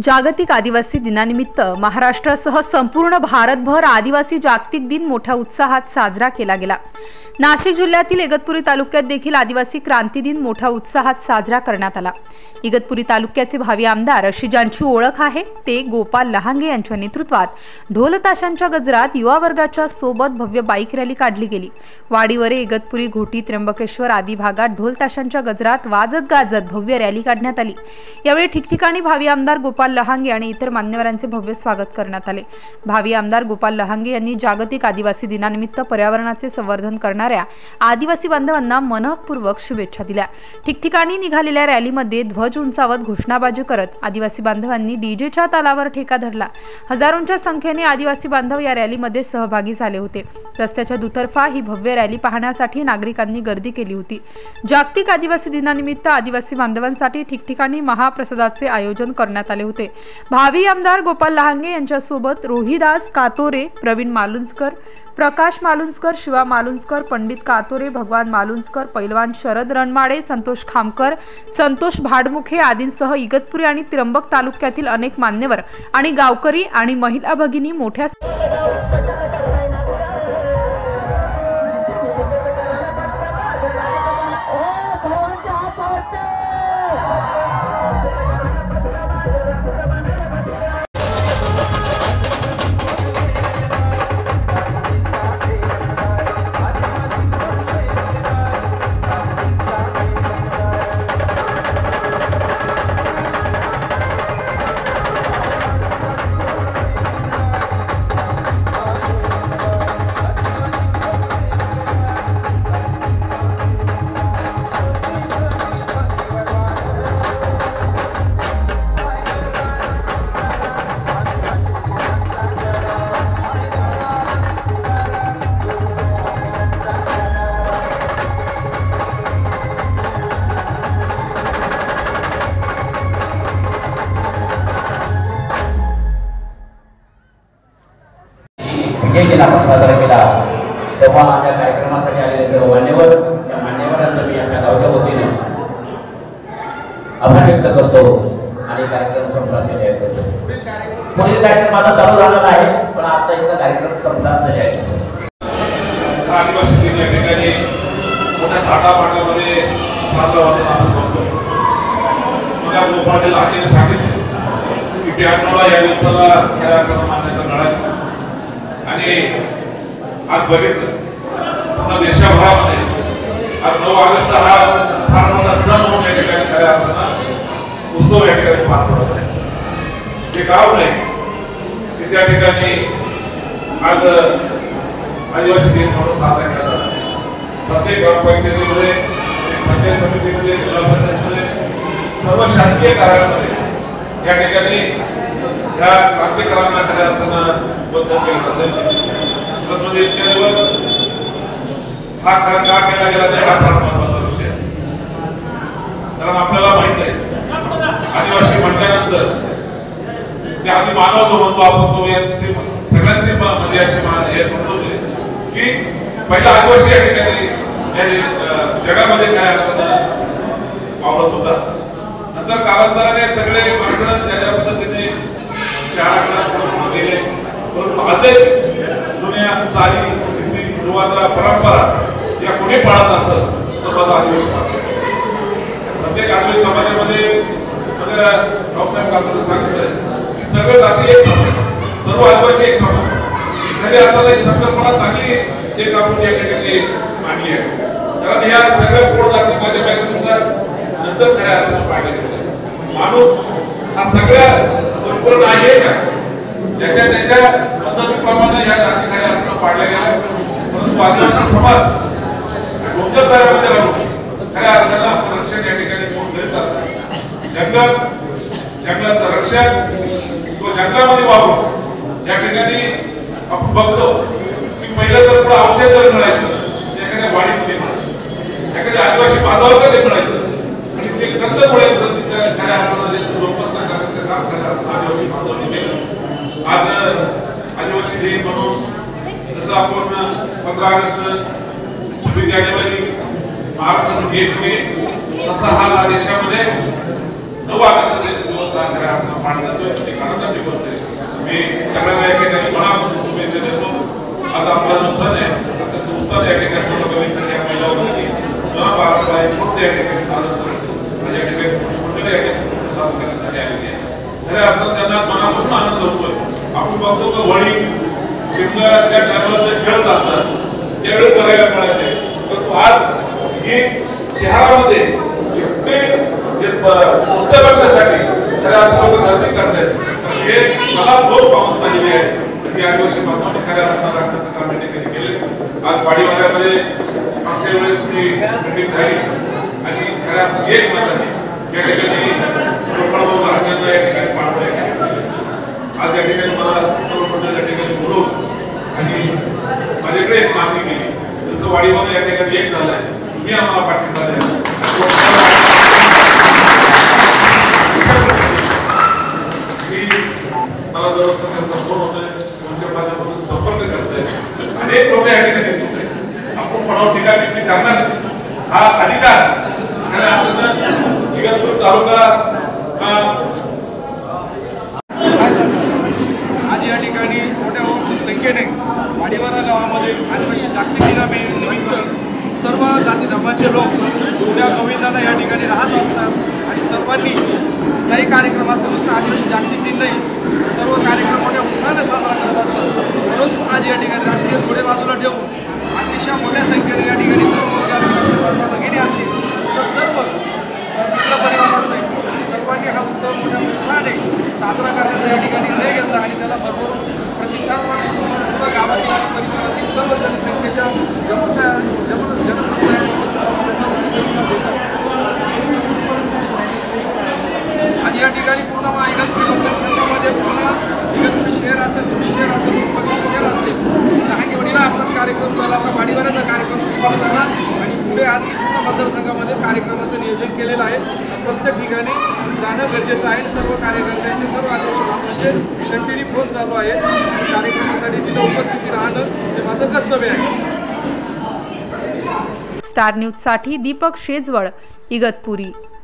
जागतिक आदिवासी दिनानिमित्त महाराष्ट्रासह संपूर्ण भारतभर आदिवासी जागतिक दिन मोठ्या उत्साहात साजरा केला गेला। नाशिक जिल्ह्यातील इगतपुरी तालुक्यात देखील आदिवासी क्रांती दिन मोठ्या उत्साहात साजरा करण्यात आला। इगतपुरी तालुक्याचे भावी आमदार अशी ज्यांची ओळख आहे ते गोपाल लहांगे यांच्या नेतृत्वात ढोल ताशांच्या गजरात युवा वर्गाच्या सोबत भव्य बाईक रॅली काढली गेली। वाडीवरे, इगतपुरी, घोटी, त्र्यंबकेश्वर आदी भागात ढोल ताशांच्या गजरात वाजत गाजत भव्य रॅली काढण्यात आली। यावेळी ठिकठिकाणी भावी आमदार गोपाल लहांगे आणि इतर मान्यवरांचे भव्य स्वागत करण्यात आले। भावी आमदार गोपाल लहांगे यांनी जागतिक आदिवासी दिनानिमित्त पर्यावरणाचे संवर्धन करणाऱ्या आदिवासी बांधवांना मनपूर्वक शुभेच्छा दिल्या। ठिकठिकाणी निघालेल्या रॅलीमध्ये ध्वज उंचावत घोषणाबाजी करत आदिवासी बांधवांनी डीजेच्या तालावर ठेका धरला। हजारोंच्या संख्येने आदिवासी बांधव या रॅलीमध्ये सहभागी झाले होते। रस्त्याच्या दुतर्फा ही भव्य रॅली पाहण्यासाठी नागरिकांनी गर्दी केली होती। जागतिक आदिवासी दिनानिमित्त आदिवासी बांधवांसाठी ठिकठिकाणी महाप्रसादाचे आयोजन करण्यात आले होते। भावी आमदार गोपाल लहांगे यांच्यासोबत रोहिदास कातोरे, प्रवीण मालुंजकर, प्रकाश मालुंजकर, शिवा मालुंजकर, पंडित कातोरे, भगवान मालुंजकर, पैलवान शरद रणमाडे, संतोष खामकर, संतोष भाडमुखे आदींसह इगतपुरी आणि त्र्यंबक तालुक्यातील अनेक मान्यवर आणि गावकरी आणि महिला भगिनी मोठ्या केला आपण साजरा केला तेव्हा या कार्यक्रमासाठी आलेले सर्व मान्यवर या मान्यवरांचा मी आपल्या गावच्या वतीने आभार व्यक्त करतो आणि कार्यक्रम संपण्यास जाहीर करतो। पुढील कार्यक्रम आता चालू झालेला आहे पण आता इथला कार्यक्रम संपण्यास जाहीर करतो। आदिवासी दिन या ठिकाणी मोठ्या थाटामाटामध्ये साजरा होताना आपण बघतो। मला गोपाळ लहांगे सांगितले की 92 या दिवसाला या कार्यक्रम मान्यता मिळाली आणि आज बघितलं पूर्ण देशभरामध्ये आज 9 ऑगस्ट हा फार मोठा सण म्हणून या ठिकाणी खऱ्या अर्थानं उत्सव या ठिकाणी पार पडत आहे। ते गाव नाही की त्या ठिकाणी आज आदिवासी दिन म्हणून साजरा केला जातो। प्रत्येक ग्रामपंचायतीमध्ये, पंचायत समितीमध्ये, जिल्हा परिषदेमध्ये, सर्व शासकीय कार्यालयामध्ये या ठिकाणी या क्रांतिकारकांना खऱ्या अर्थानं बद्दल केलं जातं। म्हणजे इतके दिवस हा खरा का केला गेला नाही हा फार महत्वाचा विषय आहे। कारण आपल्याला माहित आहे आदिवासी म्हटल्यानंतर ते आधी मानव जो म्हणतो आपण तो सगळ्यांची म्हणजे अशी हे समजतोय की पहिला आदिवासी या ठिकाणी जगामध्ये काय अर्थानं वावरत होता। नंतर कालांतराने सगळे माणसं त्याच्या पद्धतीने गेले परंतु आजही जुन्या चाली, रीती रिवाज, परंपरा या कोणी पाळत असत तर आदिवासी प्रत्येक आदिवासी समाजामध्ये रावसाहेब कातोरे सांगितलं की सर्व जाती एक समान, सर्व आदिवासी एक समान। खऱ्या अर्थानं एक संकल्पना चांगली एक आपण या ठिकाणी मांडली आहे। कारण या सगळ्या पोट जाती माझ्या व्याख्येनुसार नंतर खऱ्या अर्थानं पाडले गेले। माणूस हा सगळ्या परिपूर्ण आहे का त्याच्या पद्धतीप्रमाणे या जाती खऱ्या अर्थानं पाडल्या गेल्या। परंतु आदिवासी समाज कोणत्या तऱ्हेमध्ये राहून खऱ्या अर्थानं आपलं रक्षण या ठिकाणी कोण करीत असतात। जंगलाचं रक्षण किंवा जंगलामध्ये वावरून या ठिकाणी आपण बघतो की पहिलं जर पुढे औषध जर मिळायचं एखाद्या वाडीमध्ये मिळायचं, एखाद्या आदिवासी बांधावर ते मिळायचं आणि ते कंद मिळायचं तिथे खऱ्या अर्थानं जोपासना करायचं काम खऱ्या आदिवासी बांधवांनी केलं। आज आदिवासी दिन म्हणून जसं आपण 15 ऑगस्ट 26 जानेवारी महाराष्ट्रात घेत नाही तसा हा देशामध्ये 9 ऑगस्ट उत्साह खऱ्या अर्थानं पाळला जातोय ती आनंदाची गोष्ट आहे. मी सगळ्यांना या ठिकाणी मनापासून शुभेच्छा देतो. आज आपला जो सण आहे तो उत्साह या ठिकाणी बघितलं या महिलांवरती जुना पारंपरिक मूर्ती या ठिकाणी सादर करतो आणि या ठिकाणी मंडळी या ठिकाणी सादर करण्यासाठी आलेली आहे. खऱ्या अर्थानं त्यांना मनापासून आनंद होतोय. आपण बघतो की वडी शिमला त्या टायमाला जे खेळ चालतात त्यावेळी करायला मिळायचे, परंतु आज ही शहरामध्ये इतके मुद्दे बघण्यासाठी खऱ्या अर्थानं गर्दी करतात. हे मला दोन पाऊल झालेली आहे की आदिवासी बांधवांनी खऱ्या अर्थानं राखण्याचं काम या ठिकाणी केलं. आज वाडीवाड्यामध्ये मागच्या वेळेस ती मीटिंग झाली आणि खऱ्या एक मताने या ठिकाणी रोकडभाऊ महाराजांना या ठिकाणी पाठवलं आहे. आज या ठिकाणी मला सर्व मंडळ या ठिकाणी बोलवून आणि माझ्याकडे एक मागणी केली, जसं वाडीमध्ये या ठिकाणी एक झालं आहे तुम्ही आम्हाला पाठिंबा द्या. मला जर फोन होतोय तुमच्या माझ्यापासून संपर्क करतोय. अनेक लोक या ठिकाणी इच्छुक आहेत. आपण कोणावर टीका टिप्पणी करणार हा अधिकार खऱ्या अर्थानं इगतपुरी तालुका आज या ठिकाणी मोठ्या संख्येने वाडीवाडा गावामध्ये आदिवासी जागतिक दिनानिमित्त सर्व जाती धर्माचे लोक उद्या गोविंदांना या ठिकाणी राहत असतात आणि सर्वांनी काही कार्यक्रम असेल नुसतं आदिवासी जागतिक दिन नाही, सर्व कार्यक्रम मोठ्या उत्साहाने साजरा करत असतात. परंतु आज या ठिकाणी राजकीय घोडे बाजूला ठेवून अतिशय मोठ्या संख्येने या ठिकाणी तरुण असतील, भगिनी असतील, तर सर्व मित्र परिवार असेल सर्वांनी हा उत्सव मोठ्या उत्साहाने साजरा करण्याचा या ठिकाणी निर्णय घेतला आणि त्याला भरभरून प्रतिसाद पूर्ण गावातील आणि परिसरातील सर्व जनसंख्येच्या जनसमुदायाने प्रतिसाद देतात. आणि या ठिकाणी पूर्ण इगतपुरी मतदारसंघामध्ये पूर्ण इगतपुरी शहर असेल, पुणे शहर असेल, उपनगरी शहर असेल, लहानगीवडीला आताच कार्यक्रम झाला, आता वाडीवाड्याचा कार्यक्रम संपन्न झाला आणि पुढे आणि पूर्ण मतदारसंघामध्ये कार्यक्रमाचं नियोजन केलेलं आहे. प्रत्येक ठिकाणी जाणं गरजेचं आहे आणि सर्व कार्यकर्त्यांचे सर्व आदिवासी बांधवांचे कंटिन्यू फोन चालू आहेत आणि कार्यक्रमासाठी तिथे उपस्थिती राहणं हे माझं कर्तव्य आहे. स्टार न्यूजसाठी दीपक शेजवळ, इगतपुरी.